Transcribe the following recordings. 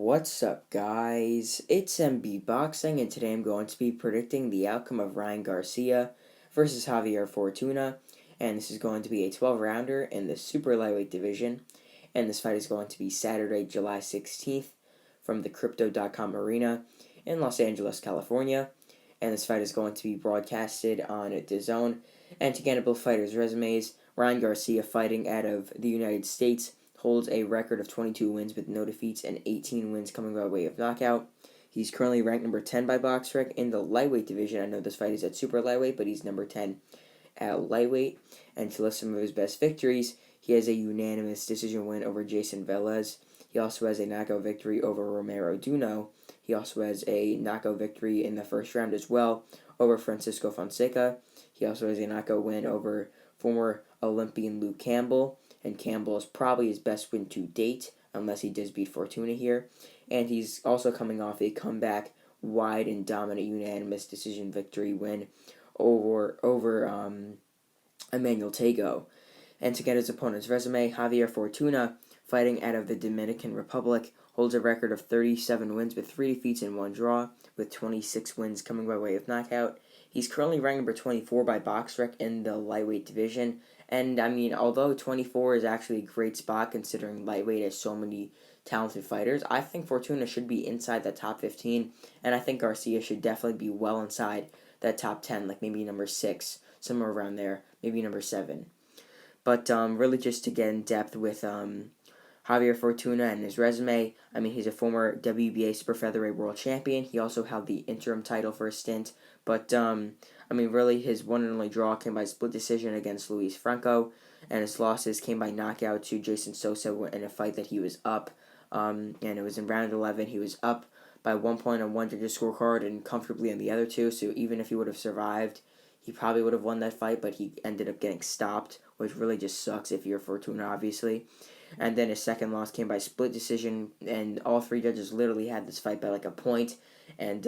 What's up, guys? It's MB Boxing, and today I'm going to be predicting the outcome of Ryan Garcia versus Javier Fortuna. And this is going to be a 12-rounder in the super lightweight division. And this fight is going to be Saturday, July 16th from the Crypto.com Arena in Los Angeles, California. And this fight is going to be broadcasted on DAZN. And to get both fighters' resumes, Ryan Garcia, fighting out of the United States, holds a record of 22 wins with no defeats and 18 wins coming by way of knockout. He's currently ranked number 10 by BoxRec in the lightweight division. I know this fight is at super lightweight, but he's number 10 at lightweight. And to list some of his best victories, he has a unanimous decision win over Jason Velez. He also has a knockout victory over Romero Duno. He also has a knockout victory in the first round as well over Francisco Fonseca. He also has a knockout win over former Olympian Luke Campbell. And Campbell is probably his best win to date, unless he does beat Fortuna here. And he's also coming off a comeback, wide and dominant unanimous decision victory win over Emmanuel Tago. And to get his opponent's resume, Javier Fortuna, fighting out of the Dominican Republic, holds a record of 37 wins with 3 defeats and 1 draw, with 26 wins coming by way of knockout. He's currently ranked number 24 by BoxRec in the lightweight division. And, I mean, although 24 is actually a great spot considering lightweight has so many talented fighters, I think Fortuna should be inside the top 15, and I think Garcia should definitely be well inside that top 10, like maybe number 6, somewhere around there, maybe number 7. But really just to get in depth with Javier Fortuna and his resume, I mean, he's a former WBA super-featherweight world champion. He also held the interim title for a stint, but I mean, really, his one and only draw came by split decision against Luis Franco, and his losses came by knockout to Jason Sosa in a fight that he was up, and it was in round 11. He was up by 1 point on one judge's scorecard and comfortably on the other two, so even if he would have survived, he probably would have won that fight, but he ended up getting stopped, which really just sucks if you're Fortuna, obviously. And then his second loss came by split decision, and all 3 judges literally had this fight by like a point, and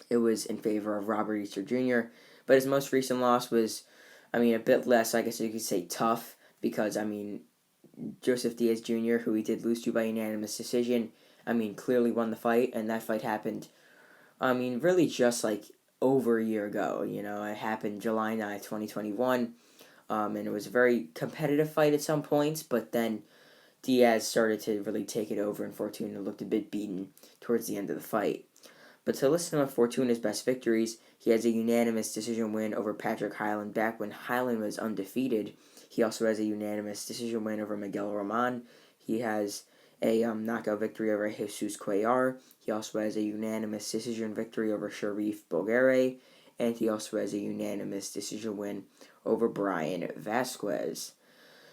it was in favor of Robert Easter Jr. But his most recent loss was, I mean, a bit less, I guess you could say, tough, because, I mean, Joseph Diaz Jr., who he did lose to by unanimous decision, I mean, clearly won the fight, and that fight happened, I mean, really just like over a year ago. You know, it happened July 9th, 2021, and it was a very competitive fight at some points, but then Diaz started to really take it over, and Fortuna looked a bit beaten towards the end of the fight. But to listen to Fortuna's best victories, he has a unanimous decision win over Patrick Hyland back when Hyland was undefeated. He also has a unanimous decision win over Miguel Roman. He has a knockout victory over Jesus Cuellar. He also has a unanimous decision victory over Sharif Bulgare. And he also has a unanimous decision win over Brian Vasquez.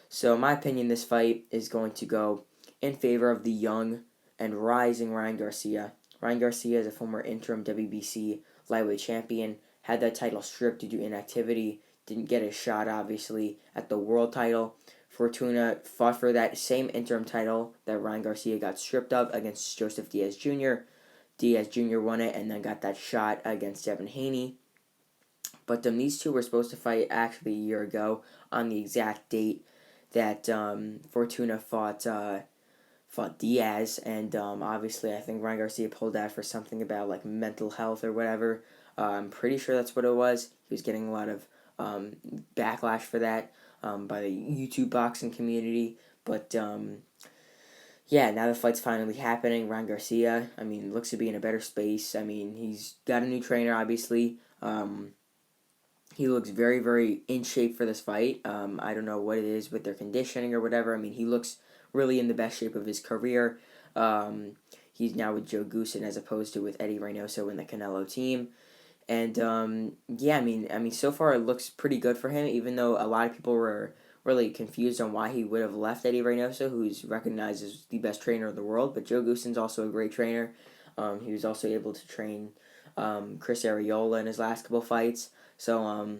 So in my opinion, this fight is going to go in favor of the young and rising Ryan Garcia. Ryan Garcia is a former interim WBC lightweight champion, had that title stripped due to inactivity, didn't get a shot, obviously, at the world title. Fortuna fought for that same interim title that Ryan Garcia got stripped of against Joseph Diaz Jr. Diaz Jr. won it and then got that shot against Devin Haney. But these two were supposed to fight actually a year ago on the exact date that Fortuna fought Diaz, and obviously I think Ryan Garcia pulled out for something about like mental health or whatever. I'm pretty sure that's what it was. He was getting a lot of backlash for that by the YouTube boxing community, but yeah, now the fight's finally happening. Ryan Garcia, I mean, looks to be in a better space. I mean, he's got a new trainer, obviously. He looks very, very in shape for this fight. I don't know what it is with their conditioning or whatever. I mean, he looks really in the best shape of his career. He's now with Joe Goosen as opposed to with Eddie Reynoso in the Canelo team. And yeah, I mean, so far it looks pretty good for him, even though a lot of people were really confused on why he would have left Eddie Reynoso, who's recognized as the best trainer in the world. But Joe Goosen's also a great trainer. He was also able to train Chris Arreola in his last couple fights. So,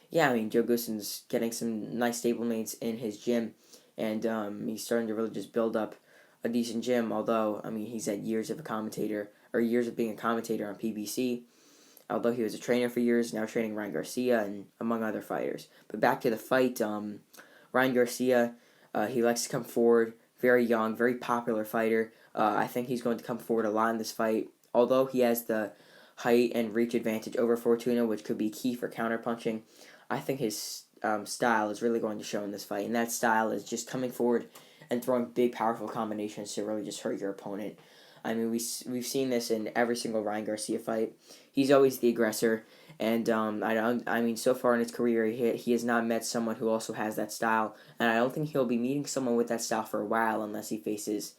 yeah, I mean, Joe Goosen's getting some nice stablemates in his gym, and he's starting to really just build up a decent gym, although, I mean, he's had years of years of being a commentator on PBC, although he was a trainer for years, now training Ryan Garcia, and among other fighters. But back to the fight, Ryan Garcia, he likes to come forward, very young, very popular fighter. I think he's going to come forward a lot in this fight. Although he has the height and reach advantage over Fortuna, which could be key for counterpunching, I think his style is really going to show in this fight. And that style is just coming forward and throwing big, powerful combinations to really just hurt your opponent. I mean, we've seen this in every single Ryan Garcia fight. He's always the aggressor, and I mean, so far in his career, he has not met someone who also has that style, and I don't think he'll be meeting someone with that style for a while unless he faces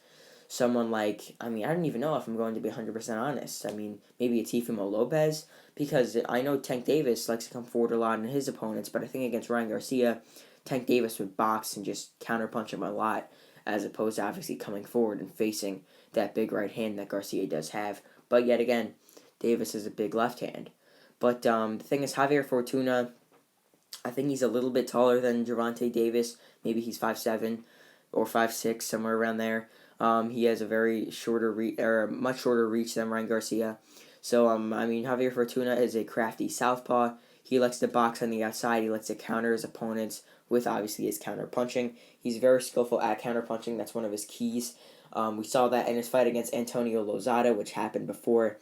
someone like, I mean, I don't even know if I'm going to be 100% honest. I mean, maybe a Teofimo Lopez, because I know Tank Davis likes to come forward a lot in his opponents, but I think against Ryan Garcia, Tank Davis would box and just counterpunch him a lot, as opposed to obviously coming forward and facing that big right hand that Garcia does have. But yet again, Davis is a big left hand. But the thing is, Javier Fortuna, I think he's a little bit taller than Gervonta Davis. Maybe he's 5'7" or 5'6", somewhere around there. He has a very much shorter reach than Ryan Garcia. So, I mean, Javier Fortuna is a crafty southpaw. He likes to box on the outside. He likes to counter his opponents with, obviously, his counter punching. He's very skillful at counter punching. That's one of his keys. We saw that in his fight against Antonio Lozada, which happened before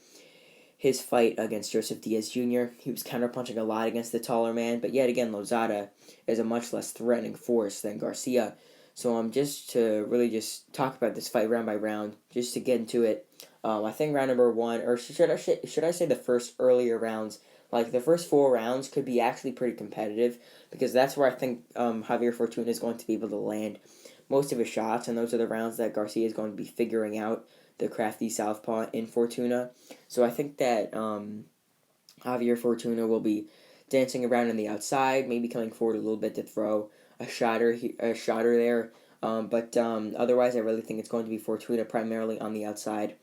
his fight against Joseph Diaz Jr. He was counterpunching a lot against the taller man, but yet again, Lozada is a much less threatening force than Garcia. So just to really just talk about this fight round by round, just to get into it, I think round number one, or should I say the first earlier rounds, like the first 4 rounds could be actually pretty competitive, because that's where I think Javier Fortuna is going to be able to land most of his shots, and those are the rounds that Garcia is going to be figuring out the crafty southpaw in Fortuna. So I think that Javier Fortuna will be dancing around on the outside, maybe coming forward a little bit to throw a shotter there. But otherwise, I really think it's going to be Fortuna primarily on the outside,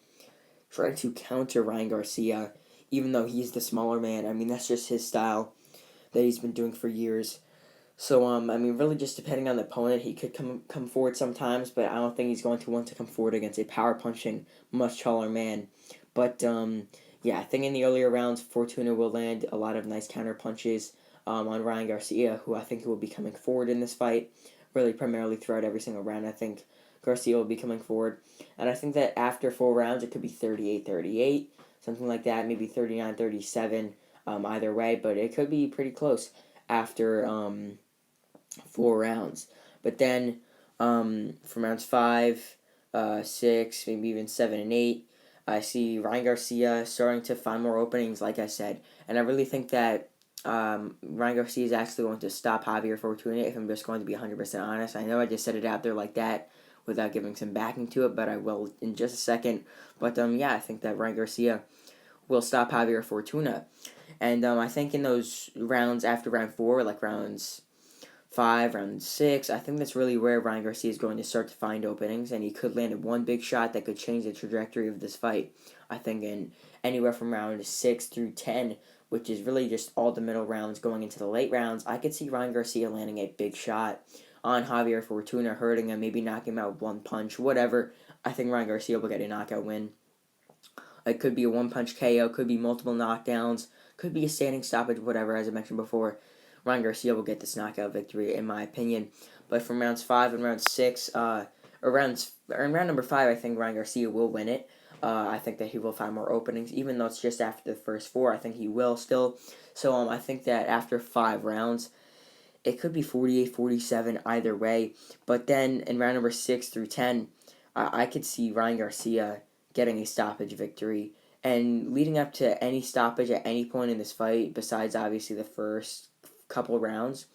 trying to counter Ryan Garcia, even though he's the smaller man. I mean, that's just his style that he's been doing for years. So, I mean, really just depending on the opponent, he could come forward sometimes, but I don't think he's going to want to come forward against a power-punching, much taller man. But, yeah, I think in the earlier rounds, Fortuna will land a lot of nice counter-punches on Ryan Garcia, who I think will be coming forward in this fight, really primarily throughout every single round. I think Garcia will be coming forward. And I think that after 4 rounds, it could be 38-38, something like that, maybe 39-37, either way, but it could be pretty close after 4 rounds. But then from rounds 5, 6, maybe even 7 and 8, I see Ryan Garcia starting to find more openings, like I said. And I really think that Ryan Garcia is actually going to stop Javier Fortuna, if I'm just going to be 100% honest. I know I just said it out there like that without giving some backing to it, but I will in just a second. But yeah, I think that Ryan Garcia will stop Javier Fortuna. And I think in those rounds after round 4, like rounds 5, round 6, I think that's really where Ryan Garcia is going to start to find openings, and he could land one big shot that could change the trajectory of this fight. I think in anywhere from round 6 through 10, which is really just all the middle rounds going into the late rounds, I could see Ryan Garcia landing a big shot on Javier Fortuna, hurting him, maybe knocking him out with one punch, whatever. I think Ryan Garcia will get a knockout win. It could be a one-punch KO, could be multiple knockdowns, could be a standing stoppage, whatever, as I mentioned before. Ryan Garcia will get this knockout victory, in my opinion. But from rounds 5 and round 6, in round number 5, I think Ryan Garcia will win it. I think that he will find more openings, even though it's just after the first 4. I think he will still. So I think that after 5 rounds, it could be 48-47 either way. But then in round number 6 through 10, I could see Ryan Garcia getting a stoppage victory. And leading up to any stoppage at any point in this fight, besides obviously the first couple rounds,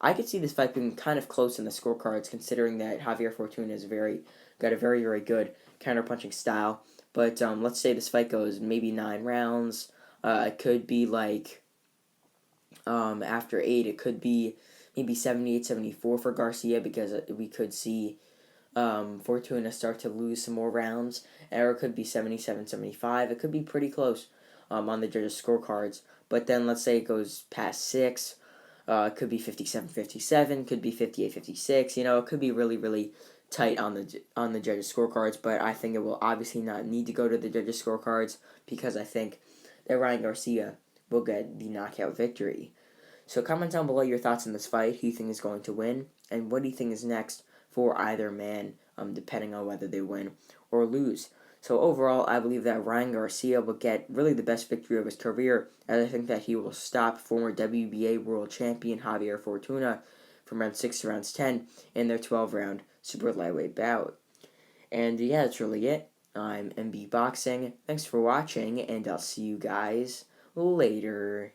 I could see this fight being kind of close in the scorecards, considering that Javier Fortuna is got a very, very good counterpunching style. But let's say this fight goes maybe 9 rounds. It could be like after 8, it could be maybe 78-74 for Garcia, because we could see Fortuna start to lose some more rounds, or it could be 77-75. It could be pretty close on the judges' scorecards. But then let's say it goes past 6. It could be 57-57, could be 58-56. It could be really, really tight on the judges' scorecards. But I think it will obviously not need to go to the judges' scorecards, because I think that Ryan Garcia will get the knockout victory. So comment down below your thoughts on this fight, who you think is going to win, and what do you think is next for either man depending on whether they win or lose. So overall, I believe that Ryan Garcia will get really the best victory of his career, as I think that he will stop former WBA world champion Javier Fortuna from round 6 to round 10 in their 12-round super lightweight bout. And yeah, that's really it. I'm MB Boxing. Thanks for watching, and I'll see you guys later.